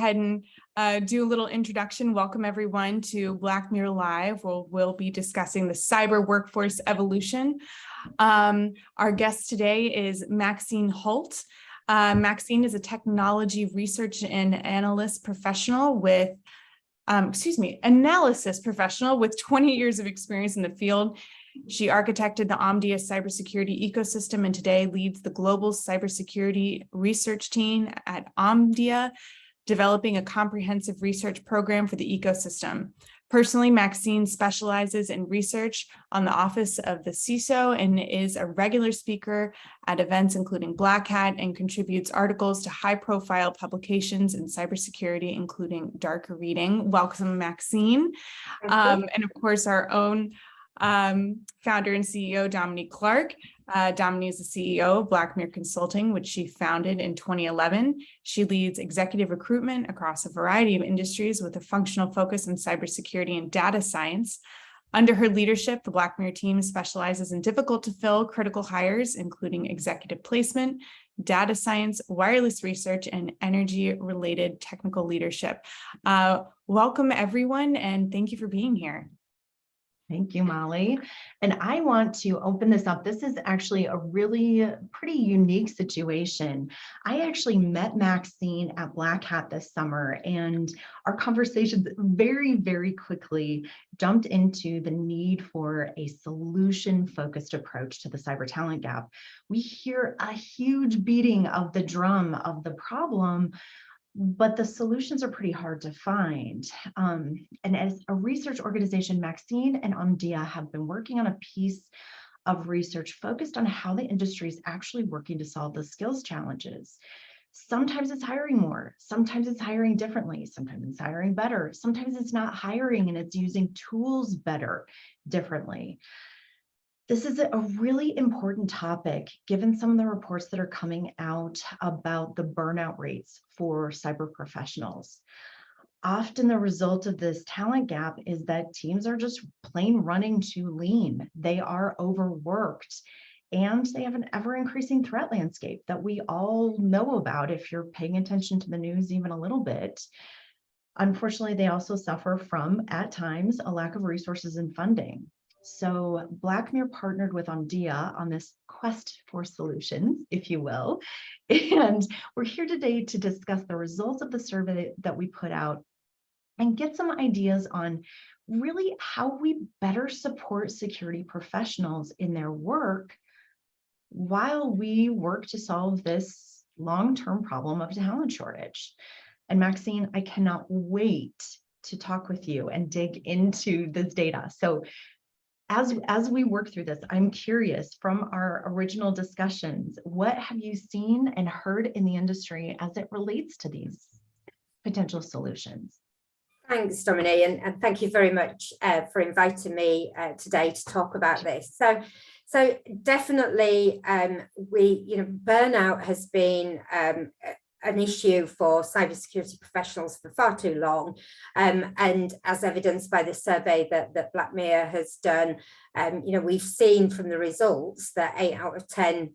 ahead and do a little introduction. Welcome everyone to Blackmere Live, where we'll be discussing the cyber workforce evolution. Our guest today is Maxine Holt. Maxine is a technology research and analyst professional with, analysis professional with 20 years of experience in the field. She architected the Omdia cybersecurity ecosystem and today leads the global cybersecurity research team at Omdia, developing a comprehensive research program for the ecosystem. Personally, Maxine specializes in research on the office of the CISO and is a regular speaker at events including Black Hat and contributes articles to high-profile publications in cybersecurity, including Darker Reading. Welcome, Maxine. And of course, our own founder and CEO, Domini Clark. Domini is the CEO of Blackmere Consulting, which she founded in 2011. She leads executive recruitment across a variety of industries with a functional focus on cybersecurity and data science. Under her leadership, the Blackmere team specializes in difficult to fill critical hires, including executive placement, data science, wireless research, and energy-related technical leadership. Welcome, everyone, and thank you for being here. Thank you, Molly. And I want to open this up. This is actually a really pretty unique situation. I actually met Maxine at Black Hat this summer, and our conversations very, very quickly jumped into the need for a solution-focused approach to the cyber talent gap. We hear a huge beating of the drum of the problem, but the solutions are pretty hard to find. And as a research organization, Maxine and Omdia have been working on a piece of research focused on how the industry is actually working to solve the skills challenges. Sometimes it's hiring more, sometimes it's hiring differently, sometimes it's hiring better, sometimes it's not hiring and it's using tools better, differently. This is a really important topic, given some of the reports that are coming out about the burnout rates for cyber professionals. Often the result of this talent gap is that teams are just plain running too lean. They are overworked, and they have an ever-increasing threat landscape that we all know about if you're paying attention to the news even a little bit. Unfortunately, they also suffer from, at times, a lack of resources and funding. So Blackmere partnered with Omdia on this quest for solutions, if you will. And we're here today to discuss the results of the survey that we put out and get some ideas on really how we better support security professionals in their work while we work to solve this long-term problem of talent shortage. And Maxine, I cannot wait to talk with you and dig into this data. So as we work through this, I'm curious, from our original discussions, what have you seen and heard in the industry as it relates to these potential solutions? Thanks, Domini, and thank you very much for inviting me today to talk about this. So definitely, burnout has been an issue for cybersecurity professionals for far too long, and as evidenced by the survey that Blackmere has done, we've seen from the results that 8 out of 10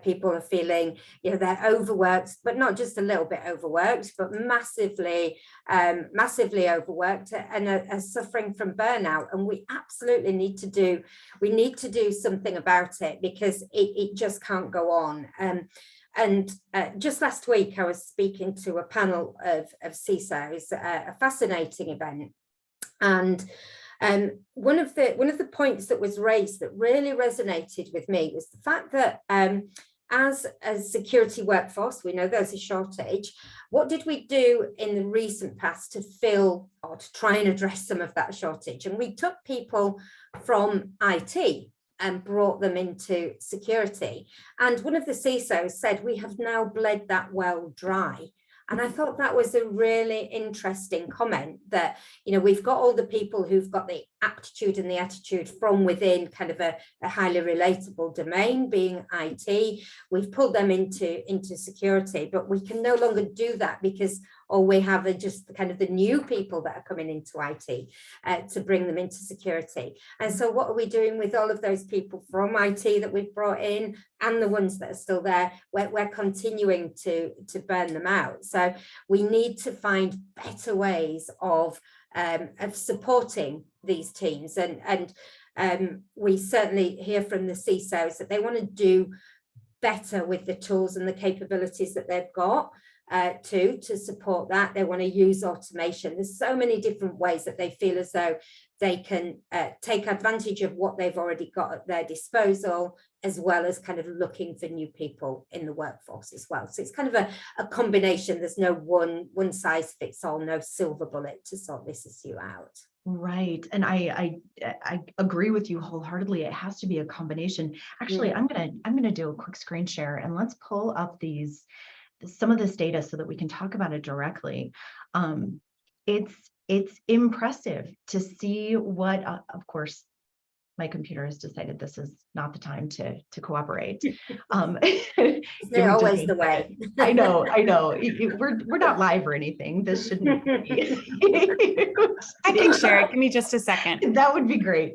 people are feeling, they're overworked, but not just a little bit overworked, but massively overworked, and are suffering from burnout. And we absolutely need to do something about it, because it just can't go on. And just last week, I was speaking to a panel of CISOs, a fascinating event. And one of the points that was raised that really resonated with me was the fact that as a security workforce, we know there's a shortage. What did we do in the recent past to fill or to try and address some of that shortage? And we took people from IT and brought them into security. And one of the CISOs said, we have now bled that well dry. And I thought that was a really interesting comment, that, we've got all the people who've got the aptitude and the attitude from within kind of a highly relatable domain, being IT. We've pulled them into security, but we can no longer do that because or we have just the kind of the new people that are coming into IT to bring them into security. And so what are we doing with all of those people from IT that we've brought in and the ones that are still there? We're continuing to burn them out. So we need to find better ways of supporting these teams, and we certainly hear from the CISOs that they want to do better with the tools and the capabilities that they've got to support that. They want to use automation. There's so many different ways that they feel as though they can take advantage of what they've already got at their disposal, as well as kind of looking for new people in the workforce as well. So it's kind of a combination. There's no one size fits all, no silver bullet to sort this issue out. Right. And I agree with you wholeheartedly. It has to be a combination. Actually, I'm gonna do a quick screen share, and let's pull up some of this data so that we can talk about it directly. It's impressive to see what, of course, my computer has decided this is not the time to cooperate. It's always the way. I know. We're not live or anything. This shouldn't be. I can share it. Give me just a second. That would be great.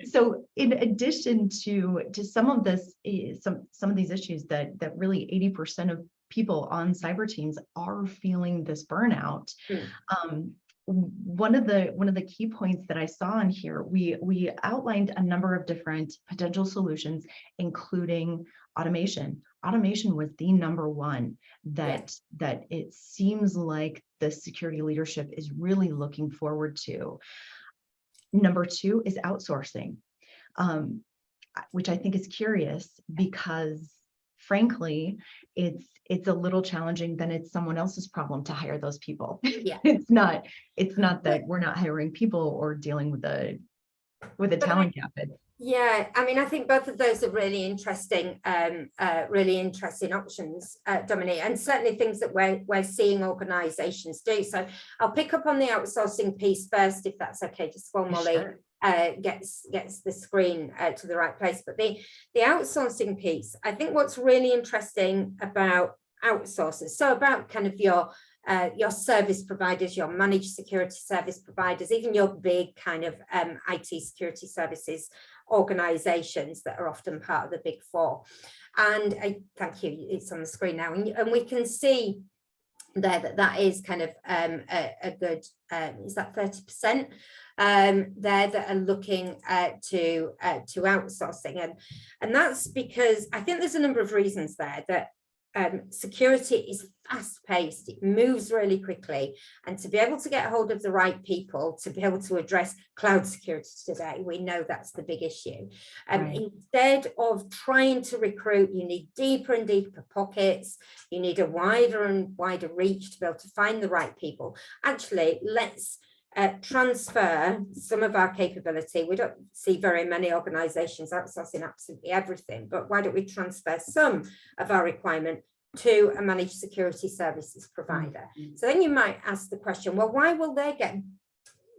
So in addition to some of this, some of these issues that really 80% of people on cyber teams are feeling this burnout. One of the key points that I saw in here, we outlined a number of different potential solutions, including automation. Automation was the number one that it seems like the security leadership is really looking forward to. Number two is outsourcing, which I think is curious because frankly, it's a little challenging. Then it's someone else's problem to hire those people. Yeah. It's not that we're not hiring people or dealing with a talent gap. Yeah, I mean, I think both of those are really interesting options, Domini, and certainly things that we're seeing organisations do. So I'll pick up on the outsourcing piece first, if that's okay, just while Molly Sure. Gets the screen to the right place. But the outsourcing piece, I think what's really interesting about outsourcers, so about kind of your service providers, your managed security service providers, even your big kind of IT security services organizations that are often part of the big four. And thank you, it's on the screen now, and we can see there that is kind of a good, is that 30% there that are looking to outsourcing, and that's because I think there's a number of reasons there that security is fast-paced, it moves really quickly, and to be able to get hold of the right people to be able to address cloud security today, we know that's the big issue. Right. Instead of trying to recruit, you need deeper and deeper pockets, you need a wider and wider reach to be able to find the right people. Actually, let's transfer some of our capability. We don't see very many organizations outsourcing absolutely everything, but why don't we transfer some of our requirement to a managed security services provider? So then you might ask the question, well, why will they get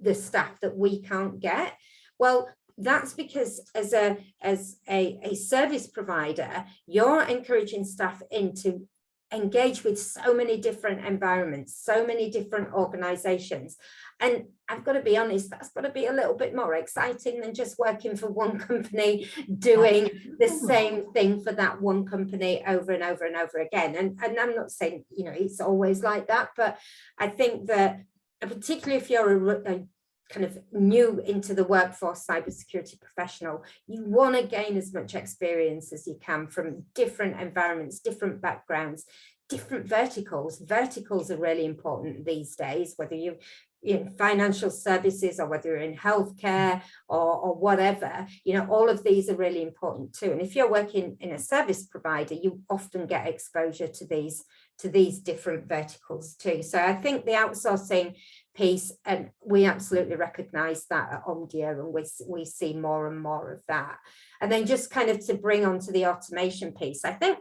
the staff that we can't get? Well, that's because as a service provider, you're encouraging staff into engage with so many different environments, so many different organizations. And I've got to be honest, that's got to be a little bit more exciting than just working for one company, doing the same thing for that one company over and over and over again. And I'm not saying, you know, it's always like that, but I think that particularly if you're a kind of new into the workforce cybersecurity professional, you want to gain as much experience as you can from different environments, different backgrounds, different verticals. Verticals are really important these days, whether you're in financial services or whether you're in healthcare or whatever, you know, all of these are really important too. And if you're working in a service provider, you often get exposure to these different verticals too. So I think the outsourcing piece, and we absolutely recognize that at Omdia, and we see more and more of that. And then just kind of to bring on to the automation piece, I think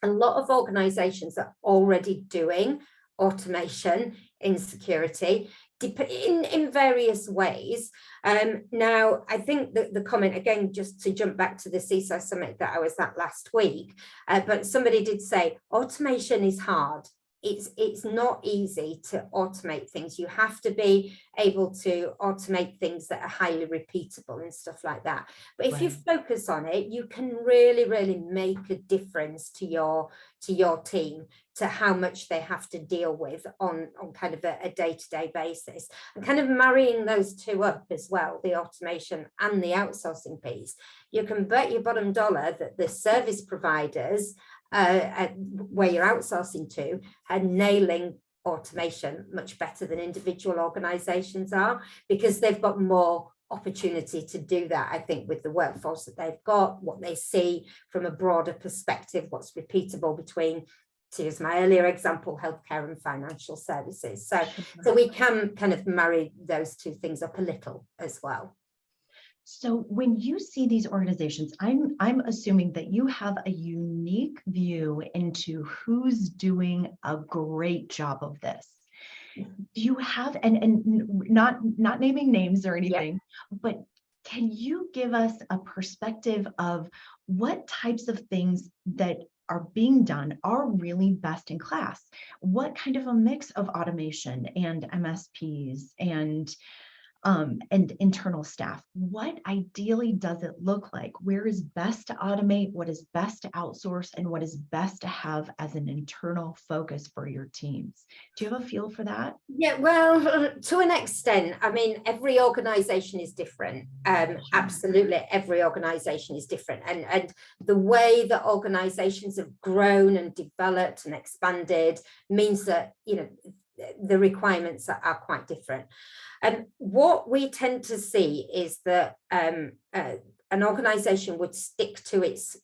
a lot of organizations are already doing automation in security in various ways. Now, I think that the comment, again, just to jump back to the CISO summit that I was at last week, but somebody did say automation is hard. it's not easy to automate things. You have to be able to automate things that are highly repeatable and stuff like that. But if you focus on it, you can really, really make a difference to your team, to how much they have to deal with on kind of a day-to-day basis, and kind of marrying those two up as well, the automation and the outsourcing piece. You can bet your bottom dollar that the service providers where you're outsourcing to are nailing automation much better than individual organizations are, because they've got more opportunity to do that, I think, with the workforce that they've got, what they see from a broader perspective, what's repeatable between, to use my earlier example, healthcare and financial services. So we can kind of marry those two things up a little as well. So when you see these organizations, I'm assuming that you have a unique view into who's doing a great job of this. Do you have, and not naming names or anything, but can you give us a perspective of what types of things that are being done are really best in class? What kind of a mix of automation and MSPs and internal staff? What ideally does it look like? Where is best to automate? What is best to outsource? And what is best to have as an internal focus for your teams? Do you have a feel for that? Yeah, well, to an extent. I mean, every organization is different. Absolutely, every organization is different. And the way that organizations have grown and developed and expanded means that, you know, the requirements are quite different. And what we tend to see is that an organization would stick to its,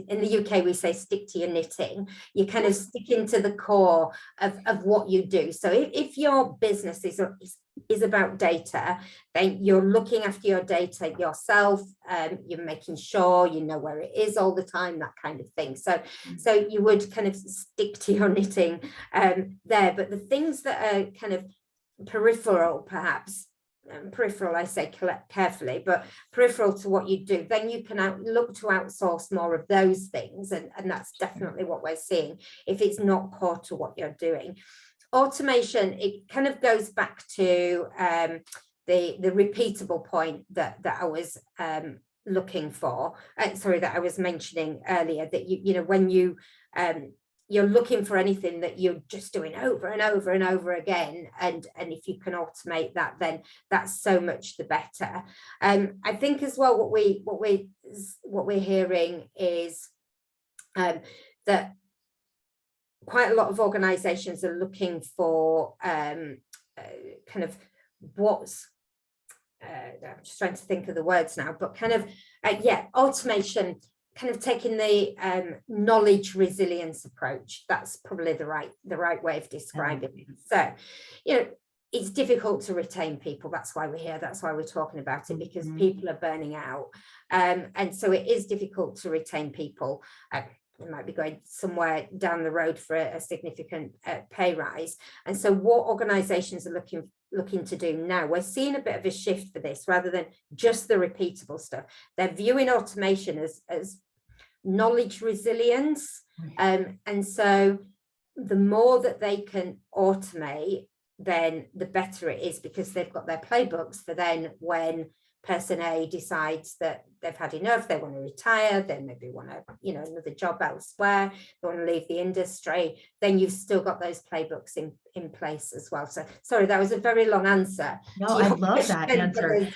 in the UK we say stick to your knitting. You kind of stick into the core of what you do. So if your business is about data, then you're looking after your data yourself. You're making sure you know where it is all the time, that kind of thing. So you would kind of stick to your knitting there. But the things that are kind of peripheral, perhaps, peripheral, I say carefully, but peripheral to what you do, then you can look to outsource more of those things. And that's definitely what we're seeing if it's not core to what you're doing. Automation, it kind of goes back to the repeatable point that I was looking for, that I was mentioning earlier, that you know, when you're looking for anything that you're just doing over and over and over again, and if you can automate that, then that's so much the better. I think as well, what we're hearing is that quite a lot of organizations are looking for kind of what's I'm just trying to think of the words now, but kind of automation, kind of taking the knowledge resilience approach. That's probably the right way of describing it. So, you know, it's difficult to retain people. That's why we're here. That's why we're talking about it, because people are burning out. And so it is difficult to retain people. They might be going somewhere down the road for a significant pay rise. And so what organizations are looking to do now, we're seeing a bit of a shift for this, rather than just the repeatable stuff. They're viewing automation as knowledge resilience. And so the more that they can automate, then the better it is, because they've got their playbooks for then when person A decides that they've had enough, they want to retire, they maybe want to, you know, another job elsewhere, they want to leave the industry, then you've still got those playbooks in place as well. So sorry, that was a very long answer. No, I love that answer.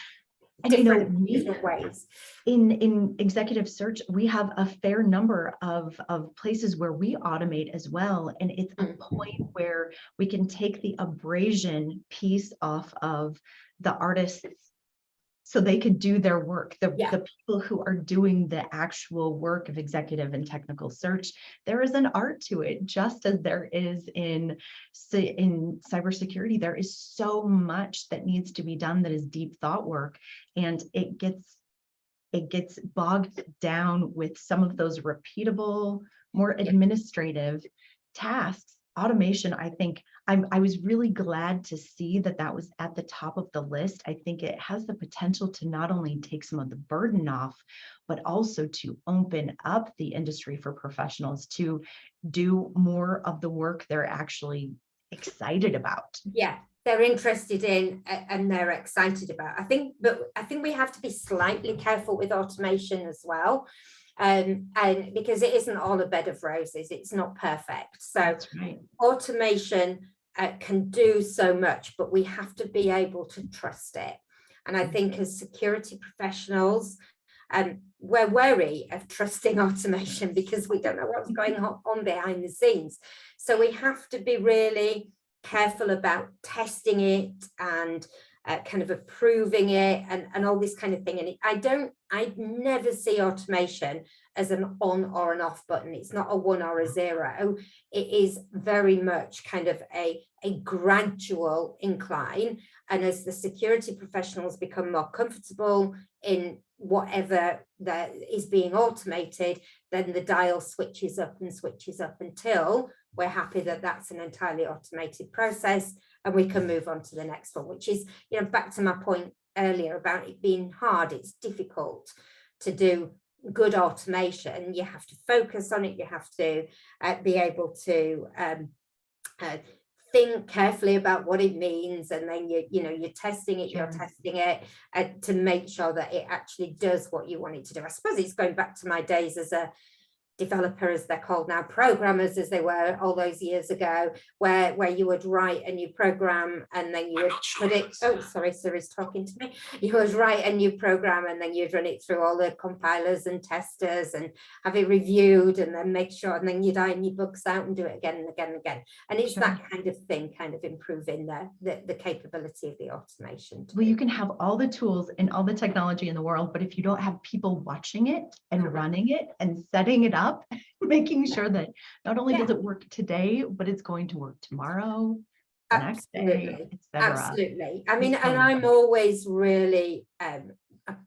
And different ways. In executive search, we have a fair number of places where we automate as well. And it's a point where we can take the abrasion piece off of the artists so they can do their work. The people who are doing the actual work of executive and technical search, there is an art to it, just as there is in cybersecurity. There is so much that needs to be done that is deep thought work, and it gets bogged down with some of those repeatable, more administrative tasks. Automation, I think, I was really glad to see that that was at the top of the list. I think it has the potential to not only take some of the burden off, but also to open up the industry for professionals to do more of the work they're actually excited about. Yeah, they're interested in and they're excited about. But I think we have to be slightly careful with automation as well. And because it isn't all a bed of roses, it's not perfect. So That's right. Automation can do so much, but we have to be able to trust it. And I think as security professionals, we're wary of trusting automation because we don't know what's going on behind the scenes. So we have to be really careful about testing it and kind of approving it and all this kind of thing. And I never see automation as an on or an off button. It's not a 1 or a 0. It is very much kind of a gradual incline. And as the security professionals become more comfortable in whatever that is being automated, then the dial switches up until we're happy that that's an entirely automated process and we can move on to the next one, which is, you know, back to my point earlier about it being hard. It's difficult to do good automation. You have to focus on it. You have to be able to think carefully about what it means, and then you're testing it. Sure. You're testing it to make sure that it actually does what you want it to do. I suppose it's going back to my days as a developer, as they're called now, programmers as they were all those years ago, where you would write a new program and then you would put it, oh sorry, Siri's talking to me, you would write a new program and then you'd run it through all the compilers and testers and have it reviewed and then make sure, and then you'd iron your bugs out and do it again and again and again. And it's that kind of thing, kind of improving the capability of the automation. Well, you can have all the tools and all the technology in the world, but if you don't have people watching it and running it and setting it up, making sure that not only does it work today, but it's going to work tomorrow, the next day, etc. Absolutely. I mean, and I'm always really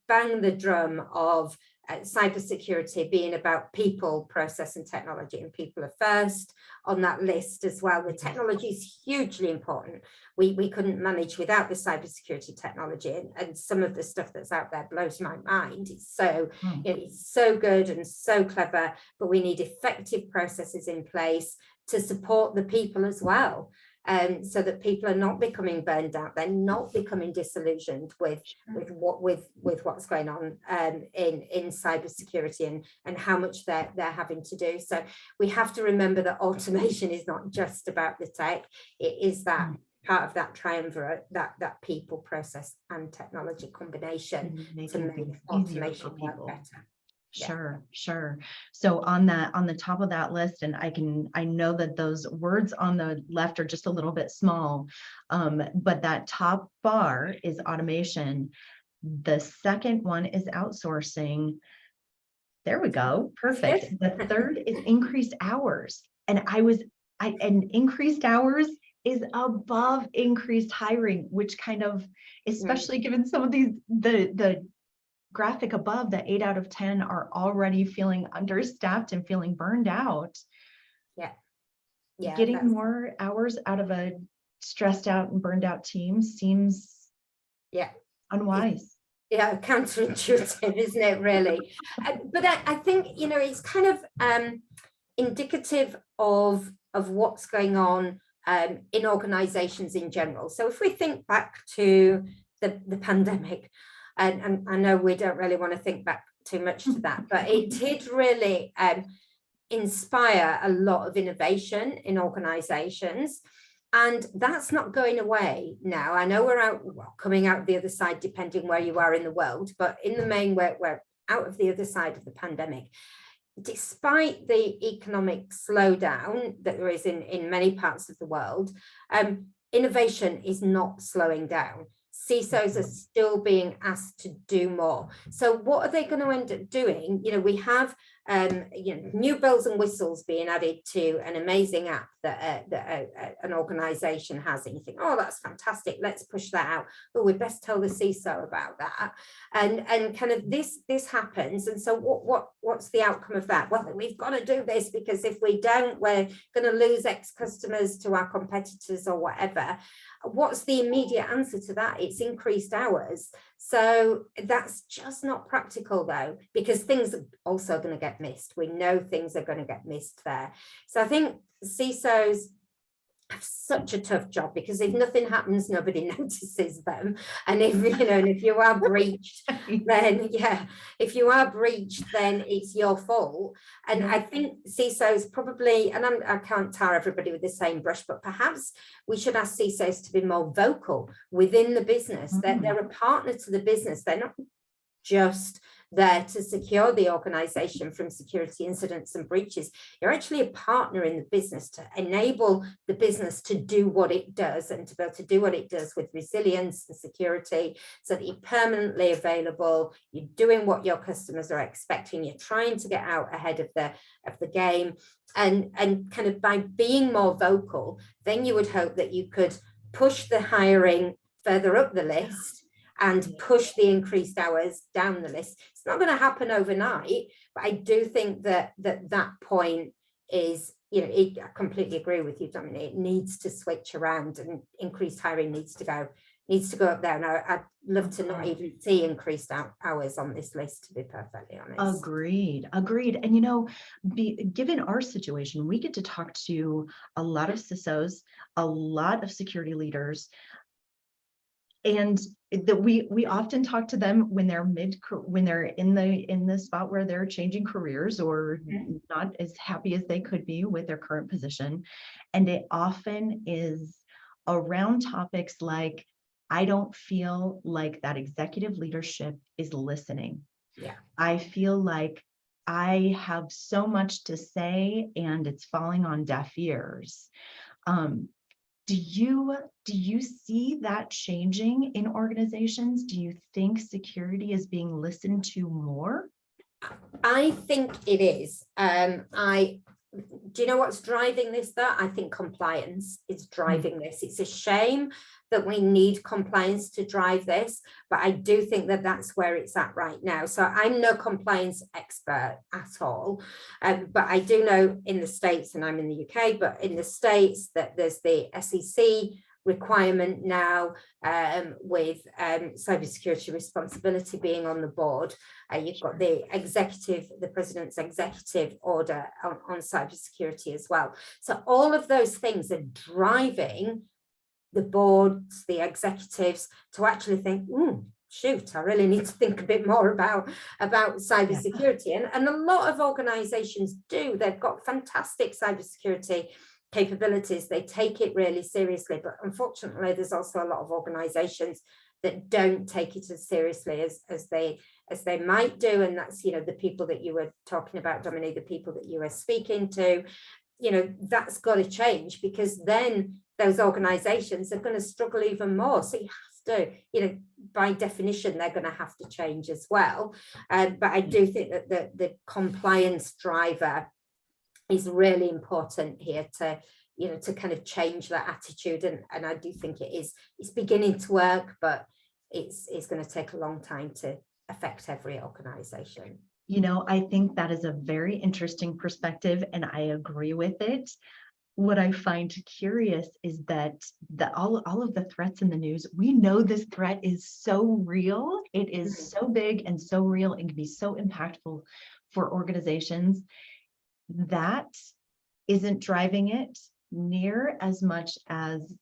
bang the drum of cybersecurity being about people, process and technology, and people are first on that list as well. The technology is hugely important. We couldn't manage without the cybersecurity technology, and some of the stuff that's out there blows my mind. It's so it's so good and so clever, but we need effective processes in place to support the people as well. So that people are not becoming burned out, they're not becoming disillusioned with what's going on in cybersecurity and how much they're having to do. So we have to remember that automation is not just about the tech; it is that part of that triumvirate, that people, process, and technology combination to make automation work better. Sure. So on the top of that list, and I know that those words on the left are just a little bit small, but that top bar is automation. The second one is outsourcing. There we go. Perfect. The third is increased hours. And increased hours is above increased hiring, which kind of, especially given some of these, the graphic above, that 8 out of 10 are already feeling understaffed and feeling burned out. Getting more hours out of a stressed out and burned out team seems unwise. Counterintuitive, isn't it, really? But I think, it's kind of indicative of what's going on in organizations in general. So if we think back to the pandemic, and I know we don't really want to think back too much to that, but it did really inspire a lot of innovation in organizations. And that's not going away now. I know we're coming out the other side, depending where you are in the world, but in the main, we're out of the other side of the pandemic. Despite the economic slowdown that there is in many parts of the world, innovation is not slowing down. CISOs are still being asked to do more. So what are they going to end up doing? We have new bells and whistles being added to an amazing app that, an organization has, and you think, oh, that's fantastic, let's push that out, but we best tell the CISO about that, and kind of this happens. And so what's the outcome of that? Well, we've got to do this, because if we don't, we're going to lose X customers to our competitors or whatever. What's the immediate answer to that? It's increased hours. So that's just not practical, though, because things are also going to get missed. We know things are going to get missed there. So I think CISOs have such a tough job, because if nothing happens, nobody notices them. And if and if you are breached, then if you are breached, then it's your fault. And I think CISOs probably, and I can't tar everybody with the same brush, but perhaps we should ask CISOs to be more vocal within the business. That they're a partner to the business. They're not just there to secure the organization from security incidents and breaches. You're actually a partner in the business to enable the business to do what it does, and to be able to do what it does with resilience and security, so that you're permanently available, you're doing what your customers are expecting, you're trying to get out ahead of the game, and kind of by being more vocal, then you would hope that you could push the hiring further up the list and push the increased hours down the list. It's not going to happen overnight, but I do think that point is, I completely agree with you, Domini. It needs to switch around, and increased hiring needs to go up there. Now, I'd love to not even see increased hours on this list, to be perfectly honest. Agreed. And given our situation, we get to talk to a lot of CISOs, a lot of security leaders, and that we often talk to them when they're in the spot where they're changing careers, or not as happy as they could be with their current position. And it often is around topics like, I don't feel like that executive leadership is listening. Yeah. I feel like I have so much to say and it's falling on deaf ears. Do you see that changing in organizations? Do you think security is being listened to more? I think it is. Do you know what's driving this, though? I think compliance is driving this. It's a shame that we need compliance to drive this, but I do think that that's where it's at right now. So I'm no compliance expert at all, but I do know in the States, and I'm in the UK, but in the States, that there's the SEC requirement now, with cybersecurity responsibility being on the board. You've got the president's executive order on cybersecurity as well. So all of those things are driving the boards, the executives, to actually think, shoot, I really need to think a bit more about cybersecurity. And a lot of organizations do. They've got fantastic cybersecurity capabilities. They take it really seriously, but unfortunately there's also a lot of organizations that don't take it as seriously as they might do. And that's, the people that you were talking about, Dominique, the people that you were speaking to, that's got to change, because then those organizations are going to struggle even more. So you have to, by definition, they're going to have to change as well. But I do think that the compliance driver is really important here to, to kind of change that attitude. And I do think it's beginning to work, but it's going to take a long time to affect every organization. I think that is a very interesting perspective, and I agree with it. What I find curious is that all of the threats in the news, we know this threat is so real. It is so big and so real, and can be so impactful for organizations. That isn't driving it near as much as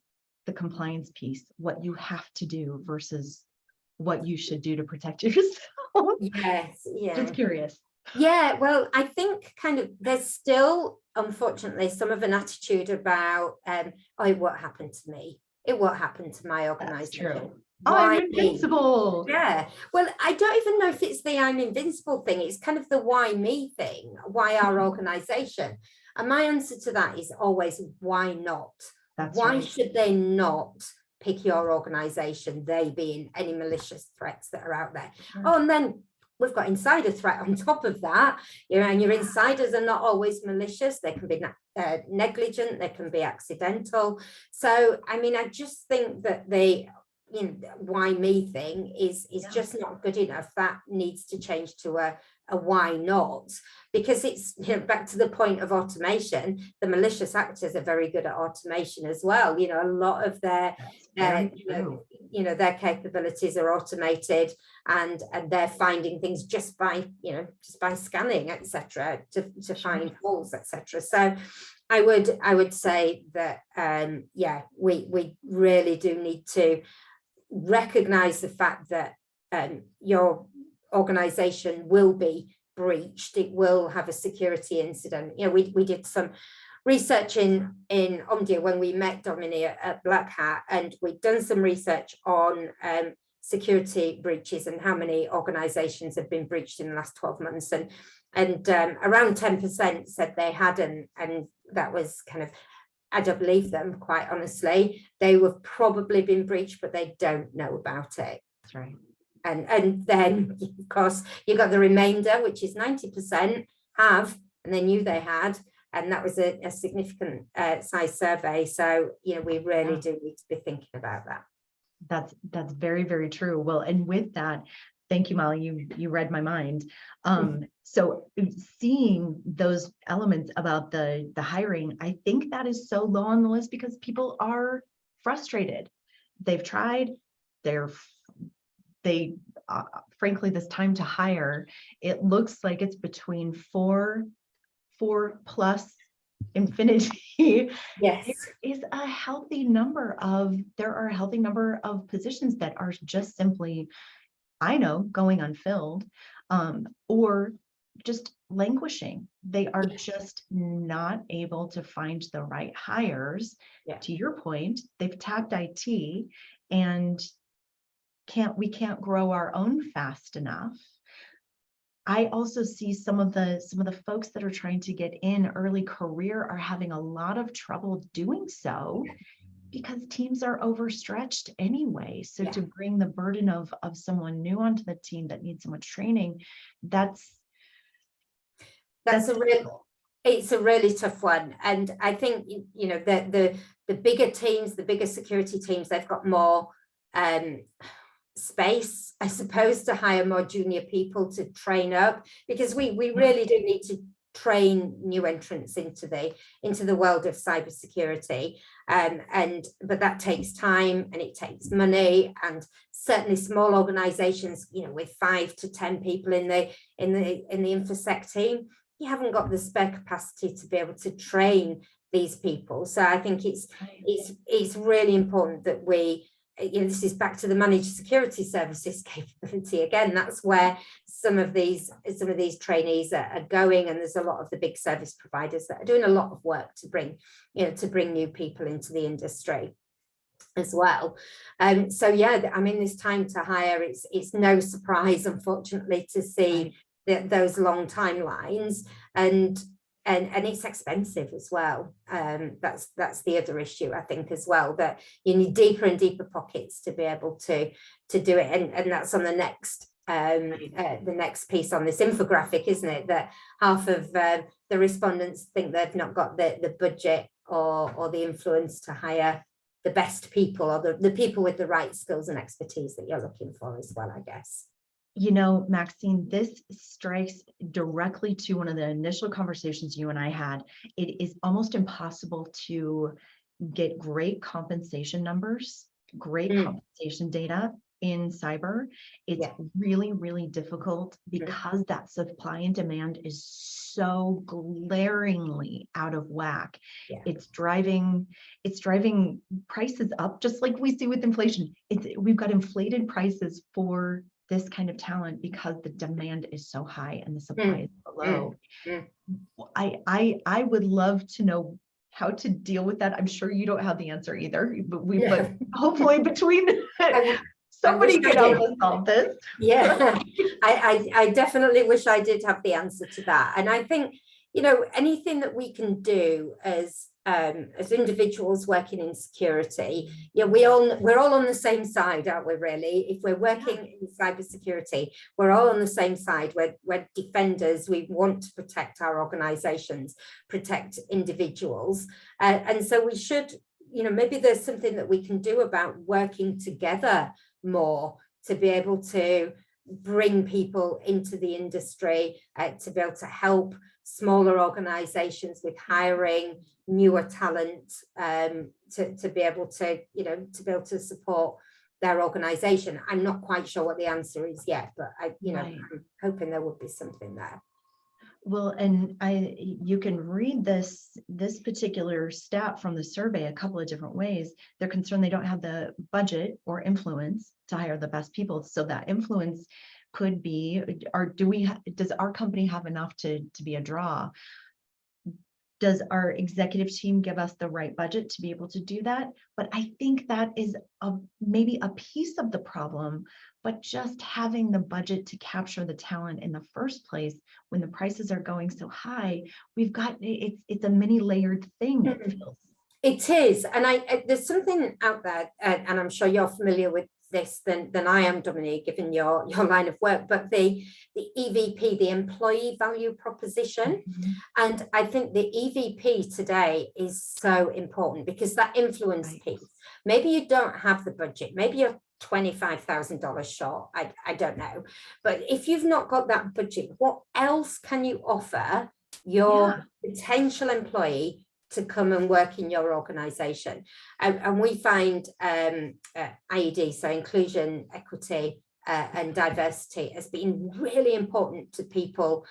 the compliance piece, what you have to do versus what you should do to protect yourself. Yes, yeah. Just curious. Yeah, well, I think kind of there's still, unfortunately, some of an attitude about, it won't happen to me. It won't happen to my organization. I'm invincible. Yeah. Well, I don't even know if it's the I'm invincible thing. It's kind of the why me thing, why our organization. And my answer to that is always, why not? Why should they not pick your organization, they being any malicious threats that are out there? Oh, and then we've got insider threat on top of that, and your insiders are not always malicious. They can be negligent, they can be accidental. So, I mean, I just think that the why me thing is just not good enough. That needs to change to a why not, because it's back to the point of automation. The malicious actors are very good at automation as well. A lot of their their capabilities are automated, and they're finding things just by scanning, etc., to find holes, etc. So I would say that we really do need to recognize the fact that your organization will be breached. It will have a security incident. We did some research in Omdia when we met Domini at Black Hat, and we'd done some research on security breaches and how many organizations have been breached in the last 12 months, and around 10% said they hadn't, and that was kind of, I don't believe them, quite honestly. They have probably been breached, but they don't know about it. That's right. And then, of course, you got the remainder, which is 90% have, and they knew they had, and that was a significant size survey. So, we really do need to be thinking about that. That's very, very true. Well, and with that, thank you, Molly. You read my mind. So seeing those elements about the hiring, I think that is so low on the list because people are frustrated. They've tried. Frankly, this time to hire, it looks like it's between four plus infinity. Yes, there are a healthy number of positions that are just simply, I know, going unfilled, or just languishing. They are just not able to find the right hires. To your point, they've tapped IT, and we can't grow our own fast enough. I also see some of the folks that are trying to get in early career are having a lot of trouble doing so because teams are overstretched anyway. So to bring the burden of someone new onto the team that needs so much training, it's a really tough one. And I think the bigger teams, the bigger security teams, they've got more space, I suppose, to hire more junior people to train up, because we really do need to train new entrants into the world of cybersecurity, but that takes time and it takes money, and certainly small organizations, with 5 to 10 people in the InfoSec team, you haven't got the spare capacity to be able to train these people. So I think it's really important that we, this is back to the managed security services capability again. That's where some of these trainees are going, and there's a lot of the big service providers that are doing a lot of work to bring new people into the industry as well. So I mean, this time to hire, it's no surprise, unfortunately, to see those long timelines, and it's expensive as well. That's the other issue, I think, as well, that you need deeper and deeper pockets to be able to do it, and that's on the next piece on this infographic, isn't it? That half of the respondents think they've not got the budget or the influence to hire the best people, or the people with the right skills and expertise that you're looking for as well, I guess. Maxine, this strikes directly to one of the initial conversations you and I had. It is almost impossible to get great compensation numbers, great compensation data in cyber. It's really, really difficult because that supply and demand is so glaringly out of whack. It's driving prices up, just like we see with inflation. We've got inflated prices for this kind of talent because the demand is so high and the supply is so low. I would love to know how to deal with that. I'm sure you don't have the answer either, but hopefully between somebody can help us solve this. I definitely wish I did have the answer to that. And I think, anything that we can do as as individuals working in security, yeah, we're all on the same side, aren't we? Really, if we're working in cybersecurity, we're all on the same side. We're defenders. We want to protect our organisations, protect individuals, and so we should, you know, maybe there's something that we can do about working together more to be able to bring people into the industry, to be able to help smaller organizations with hiring newer talent, to be able to, you know, to be able to support their organization. I'm not quite sure what the answer is yet, but I'm hoping there would be something there. Well, and you can read this particular stat from the survey a couple of different ways. They're concerned they don't have the budget or influence to hire the best people. So that influence could be, does our company have enough to be a draw? Does our executive team give us the right budget to be able to do that? But I think that is maybe a piece of the problem, but just having the budget to capture the talent in the first place when the prices are going so high, we've got, it's a many layered thing, it feels. It is, and there's something out there, and I'm sure you're familiar with this than I am, Domini, given your line of work, but the EVP, the employee value proposition. And I think the EVP today is so important because that influence piece, maybe you don't have the budget, maybe you're $25,000 short, I don't know, but if you've not got that budget, what else can you offer your potential employee to come and work in your organization? And we find IED, so inclusion, equity, and diversity, has been really important to people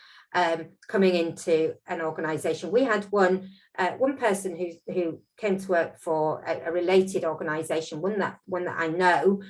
coming into an organization. We had one person who came to work for a related organization, one that I know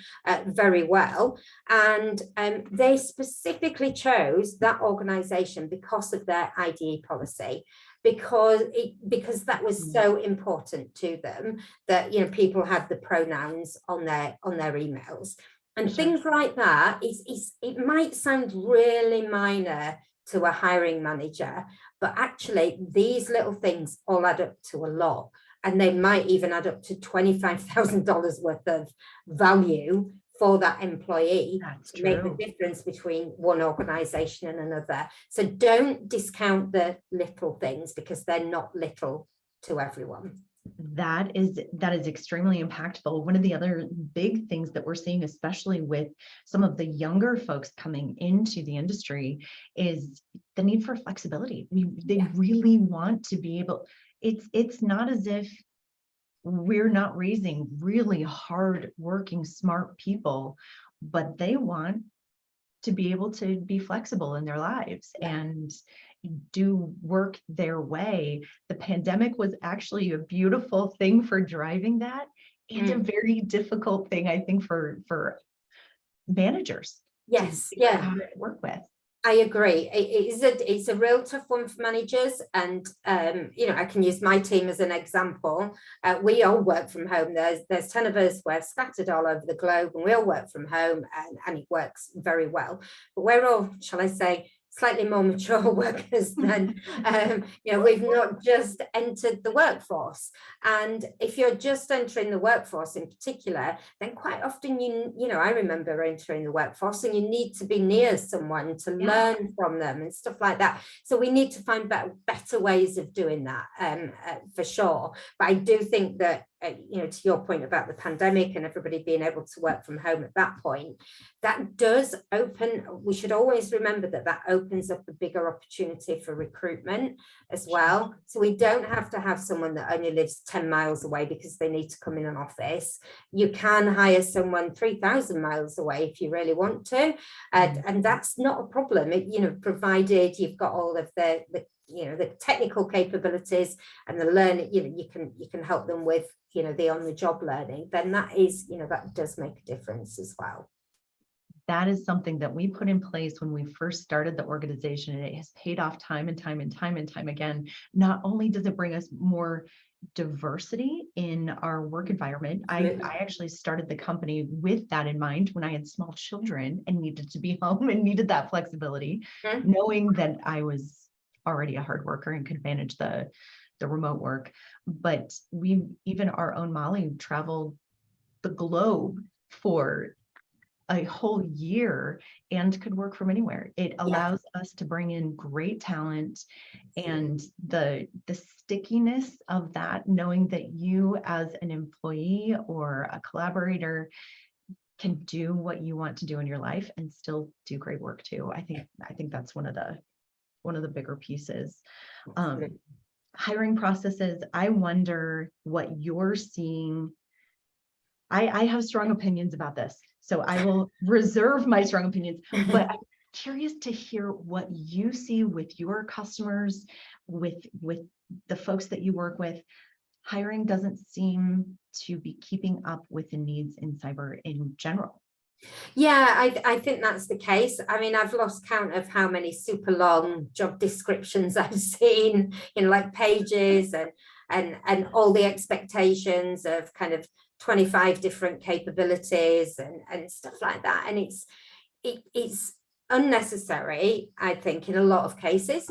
very well, and they specifically chose that organization because of their IDE policy, because that was so important to them, that, you know, people had the pronouns on their emails. And things like that, it might sound really minor to a hiring manager, but actually these little things all add up to a lot, and they might even add up to $25,000 worth of value for that employee to make the difference between one organization and another. So don't discount the little things, because they're not little to everyone. That is extremely impactful. One of the other big things that we're seeing, especially with some of the younger folks coming into the industry, is the need for flexibility. They really want to be able, it's not as if we're not raising really hard working, smart people, but they want to be able to be flexible in their lives and do work their way. The pandemic was actually a beautiful thing for driving that, and a very difficult thing, I think, for managers. Yes, how to work with. I agree. It's a real tough one for managers, and you know, I can use my team as an example. We all work from home. There's 10 of us. We're scattered all over the globe, and we all work from home, and it works very well. But we're all, shall I say, slightly more mature workers than, you know, we've not just entered the workforce. And if you're just entering the workforce in particular, then quite often, you know, I remember entering the workforce and you need to be near someone to learn from them and stuff like that. So we need to find better ways of doing that, for sure. But I do think that, you know, to your point about the pandemic and everybody being able to work from home at that point, that does open, we should always remember that opens up a bigger opportunity for recruitment as well. So we don't have to have someone that only lives 10 miles away because they need to come in an office. You can hire someone 3,000 miles away if you really want to, and that's not a problem, you know, provided you've got all of the you know, the technical capabilities and the learning, you know, you can help them with, you know, the on-the-job learning, then that is, you know, that does make a difference as well. That is something that we put in place when we first started the organization, and it has paid off time and time and time and time again. Not only does it bring us more diversity in our work environment, I actually started the company with that in mind when I had small children and needed to be home and needed that flexibility, knowing that I was already a hard worker and could manage the the remote work, but even our own Molly traveled the globe for a whole year and could work from anywhere. It allows us to bring in great talent, and the stickiness of that, knowing that you as an employee or a collaborator can do what you want to do in your life and still do great work too. I think that's one of the bigger pieces. Hiring processes, I wonder what you're seeing. I have strong opinions about this, so I will reserve my strong opinions, but I'm curious to hear what you see with your customers, with the folks that you work with. Hiring doesn't seem to be keeping up with the needs in cyber in general. Yeah, I think that's the case. I mean, I've lost count of how many super long job descriptions I've seen, like pages and all the expectations of kind of 25 different capabilities and stuff like that. And it's unnecessary, I think, in a lot of cases.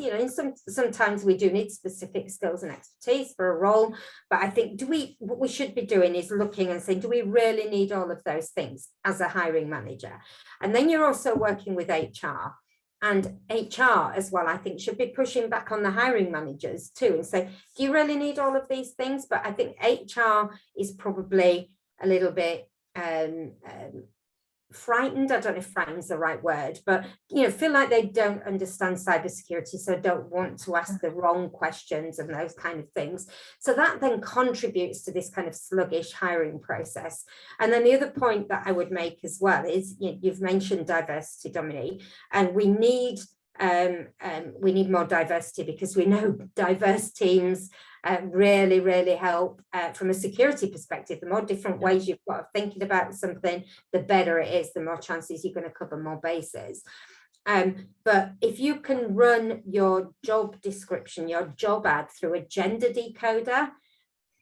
Sometimes we do need specific skills and expertise for a role, but I think what we should be doing is looking and saying, do we really need all of those things as a hiring manager? And then you're also working with HR, and HR as well, I think, should be pushing back on the hiring managers too and say, do you really need all of these things? But I think HR is probably a little bit frightened. I don't know if frightened is the right word, but feel like they don't understand cybersecurity, so don't want to ask the wrong questions and those kind of things. So that then contributes to this kind of sluggish hiring process. And then the other point that I would make as well is, you've mentioned diversity, Domini, and we need more diversity, because we know diverse teams really, really help from a security perspective. The more different ways you've got of thinking about something, the better it is, the more chances you're going to cover more bases. But if you can run your job description, your job ad through a gender decoder,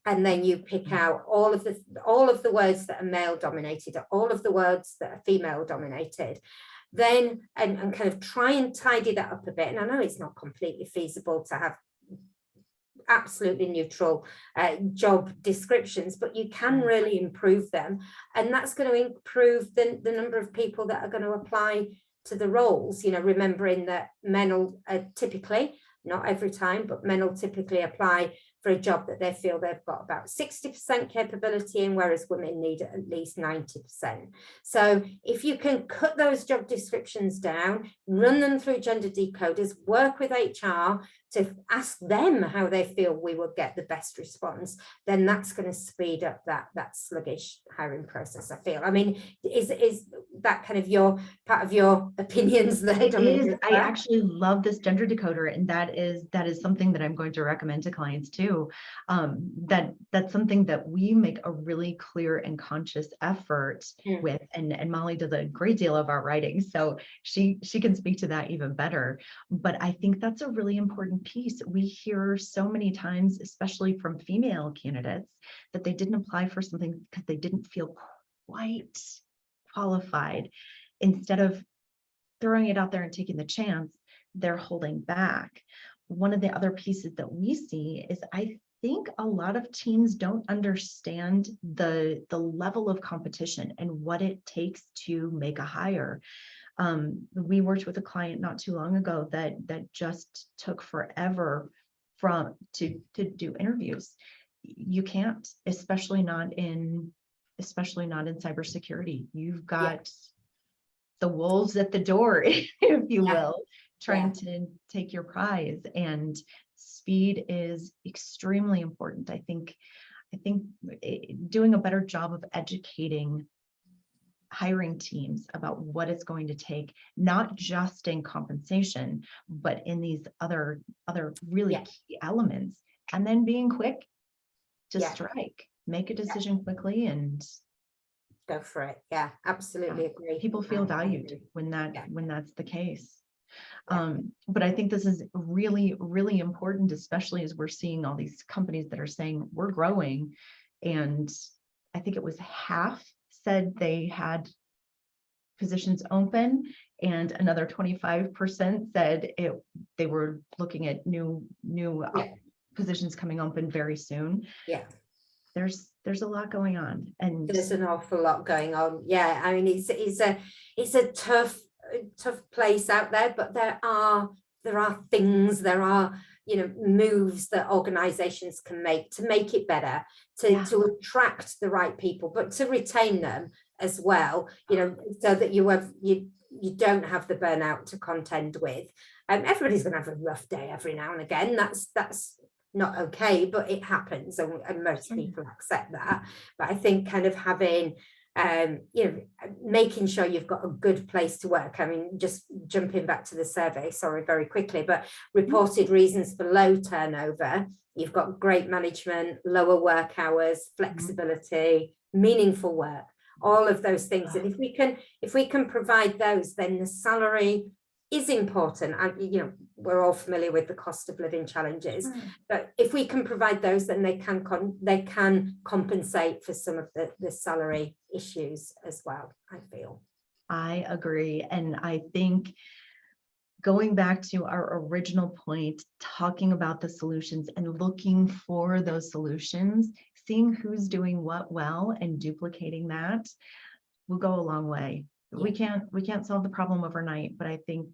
and then you pick out all of the words that are male dominated, all of the words that are female dominated, then and kind of try and tidy that up a bit. And I know it's not completely feasible to have absolutely neutral job descriptions, but you can really improve them, and that's going to improve the number of people that are going to apply to the roles. Remembering that men will typically, not every time, but men will typically apply for a job that they feel they've got about 60% capability in, whereas women need at least 90%. So if you can cut those job descriptions down, run them through gender decoders, work with HR to ask them how they feel we will get the best response, then that's going to speed up that sluggish hiring process, I feel. I mean, is that kind of your part of your opinions there? It is. I actually love this gender decoder, and that is something that I'm going to recommend to clients too. That's something that we make a really clear and conscious effort with, and Molly does a great deal of our writing, so she can speak to that even better. But I think that's a really important piece. We hear so many times, especially from female candidates, that they didn't apply for something because they didn't feel quite qualified. Instead of throwing it out there and taking the chance, they're holding back. One of the other pieces that we see is, I think a lot of teams don't understand the level of competition and what it takes to make a hire. We worked with a client not too long ago that just took forever to do interviews. You can't, especially not in cybersecurity. You've got the wolves at the door, if you will, trying to take your prize, and speed is extremely important. I think doing a better job of educating hiring teams about what it's going to take, not just in compensation, but in these other really key elements, and then being quick to strike, make a decision quickly and go for it. Yeah, absolutely agree. People feel valued when that's the case. But I think this is really, really important, especially as we're seeing all these companies that are saying we're growing, and I think it was half said they had positions open, and another 25% said they were looking at new positions coming open very soon. Yeah. There's a lot going on, and There's an awful lot going on. Yeah, I mean, it's a tough place out there, but there are things, there are, you know, moves that organizations can make to make it better, to attract the right people, but to retain them as well, you know, so that you don't have the burnout to contend with. Everybody's going to have a rough day every now and again. That's not okay, but it happens, and most people accept that. But I think kind of having, you know, making sure you've got a good place to work. I mean, just jumping back to the survey, sorry, very quickly, but reported reasons for low turnover. You've got great management, lower work hours, flexibility, meaningful work, all of those things. And if we can provide those, then the salary is important. And, you know, we're all familiar with the cost of living challenges, but if we can provide those, then they can compensate for some of the salary issues as well, I feel. I agree. And I think going back to our original point, talking about the solutions and looking for those solutions, seeing who's doing what well and duplicating that will go a long way. We can't solve the problem overnight, but I think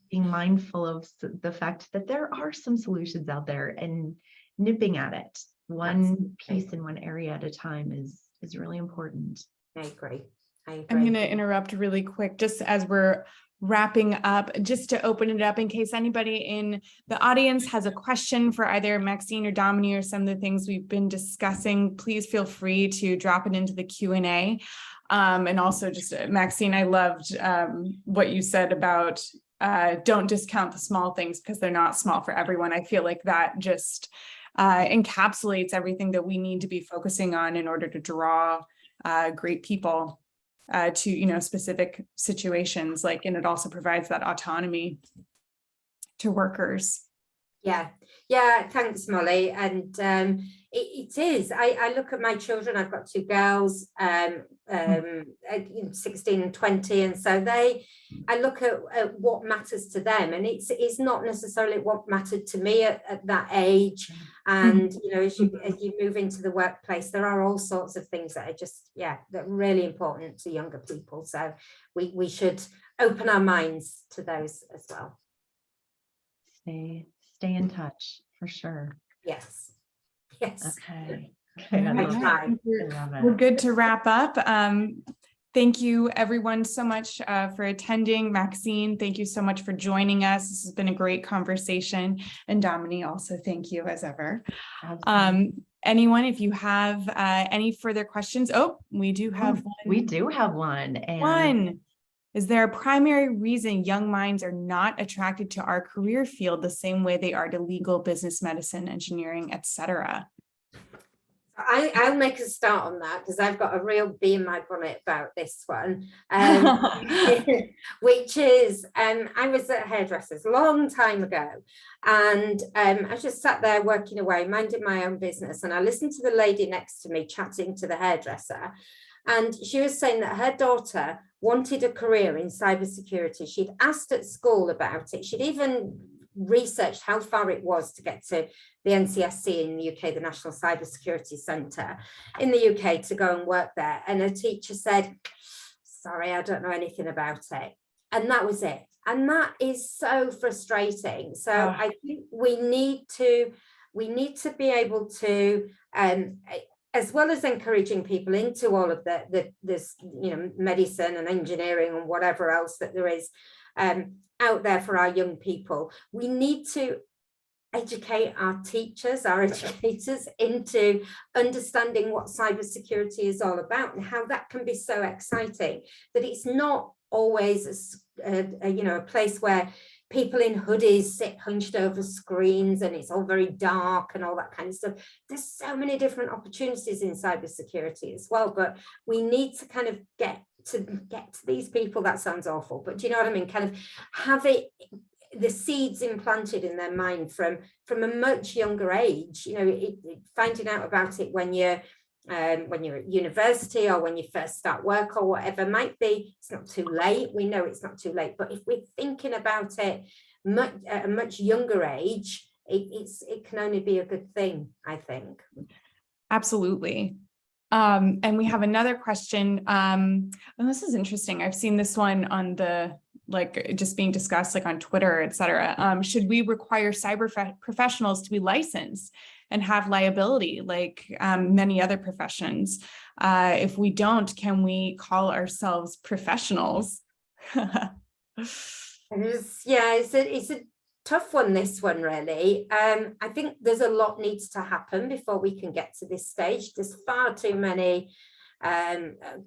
being mindful of the fact that there are some solutions out there and nipping at it one piece in one area at a time is really important. I agree. I'm going to interrupt really quick, just as we're wrapping up, just to open it up in case anybody in the audience has a question for either Maxine or Domini or some of the things we've been discussing. Please feel free to drop it into the Q&A. And also just Maxine, I loved what you said about don't discount the small things because they're not small for everyone. I feel like that just encapsulates everything that we need to be focusing on in order to draw great people to, you know, specific situations, like, and it also provides that autonomy to workers. Yeah, thanks, Molly. And it is, I look at my children, I've got two girls, 16 and 20, and so I look at what matters to them, and it's not necessarily what mattered to me at that age. And you know, as you move into the workplace, there are all sorts of things that are just that are really important to younger people, so we should open our minds to those as well. Stay in touch for sure. Yes. Okay. We're good to wrap up. Thank you everyone so much for attending. Maxine, thank you so much for joining us. This has been a great conversation. And Domini, also thank you as ever. Anyone, if you have any further questions? Oh, we do have one. We do have one. And Is there a primary reason young minds are not attracted to our career field the same way they are to legal, business, medicine, engineering, etc.? I'll make a start on that because I've got a real bee in my bonnet about this one, which is I was at hairdressers a long time ago, and I just sat there working away, minding my own business, and I listened to the lady next to me chatting to the hairdresser, and she was saying that her daughter wanted a career in cybersecurity. She'd asked at school about it. She'd even researched how far it was to get to the NCSC in the UK, the National Cybersecurity Centre in the UK, to go and work there. And her teacher said, sorry, I don't know anything about it. And that was it. And that is so frustrating. So I think we need to be able to, as well as encouraging people into all of this, you know, medicine and engineering and whatever else that there is out there for our young people, we need to educate our teachers, our educators, into understanding what cybersecurity is all about and how that can be so exciting, that it's not always a place where people in hoodies sit hunched over screens and it's all very dark and all that kind of stuff. There's so many different opportunities in cybersecurity as well, but we need to kind of get to these people. That sounds awful, but do you know what I mean? Kind of have the seeds implanted in their mind from a much younger age. You know, finding out about it when you're at university or when you first start work or whatever might be, it's not too late. We know it's not too late, but if we're thinking about it at a much younger age, it can only be a good thing, I think. Absolutely. And we have another question. And this is interesting. I've seen this one on the, like, just being discussed like on Twitter, et cetera. Should we require cyber professionals to be licensed and have liability like many other professions? If we don't, can we call ourselves professionals? It's a tough one, this one, really. I think there's a lot needs to happen before we can get to this stage. There's far too many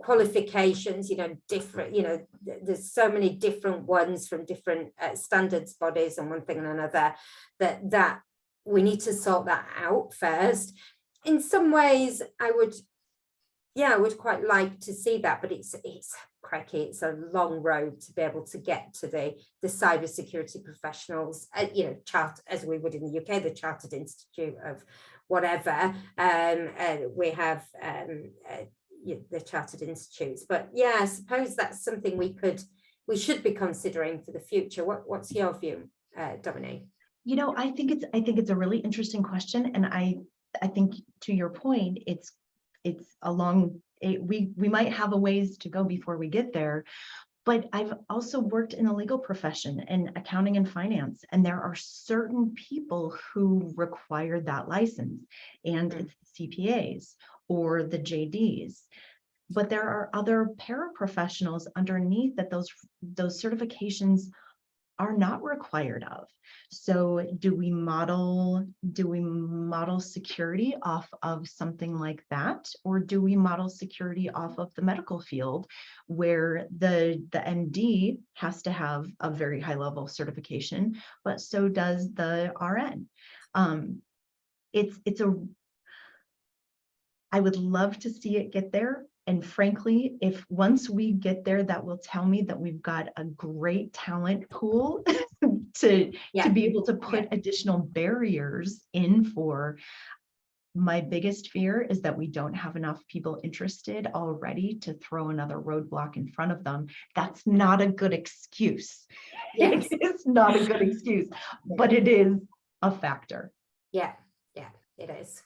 qualifications, different, there's so many different ones from different standards bodies and one thing and another, that we need to sort that out first. In some ways, I would quite like to see that, but it's cracky. It's a long road to be able to get to the cybersecurity professionals, as we would in the UK, the Chartered Institute of whatever. We have the Chartered Institutes, but yeah, I suppose that's something we should be considering for the future. What's your view, Domini? I think it's a really interesting question, and I think, to your point, it's a long, we might have a ways to go before we get there. But I've also worked in the legal profession and accounting and finance, and there are certain people who require that license, and it's the CPAs or the JDs. But there are other paraprofessionals underneath that those certifications are not required of. So do we model security off of something like that, or do we model security off of the medical field, where the MD has to have a very high level certification, but so does the RN? I would love to see it get there. And frankly, if once we get there, that will tell me that we've got a great talent pool to be able to put additional barriers in for. My biggest fear is that we don't have enough people interested already to throw another roadblock in front of them. That's not a good excuse. Yes. It's not a good excuse, but it is a factor. Yeah, it is.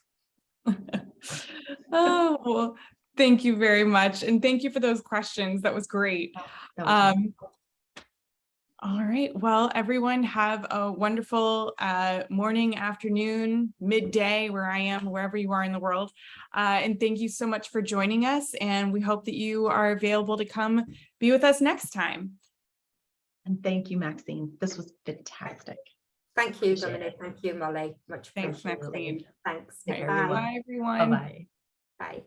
Oh, well, thank you very much. And thank you for those questions. That was great. All right. Well, everyone have a wonderful morning, afternoon, midday, where I am, wherever you are in the world. And thank you so much for joining us. And we hope that you are available to come be with us next time. And thank you, Maxine. This was fantastic. Thank you, Dominic. Thank you, Molly. Much Thanks, appreciated. Maxine. Thanks. Bye, Bye. everyone. Bye-bye. Bye.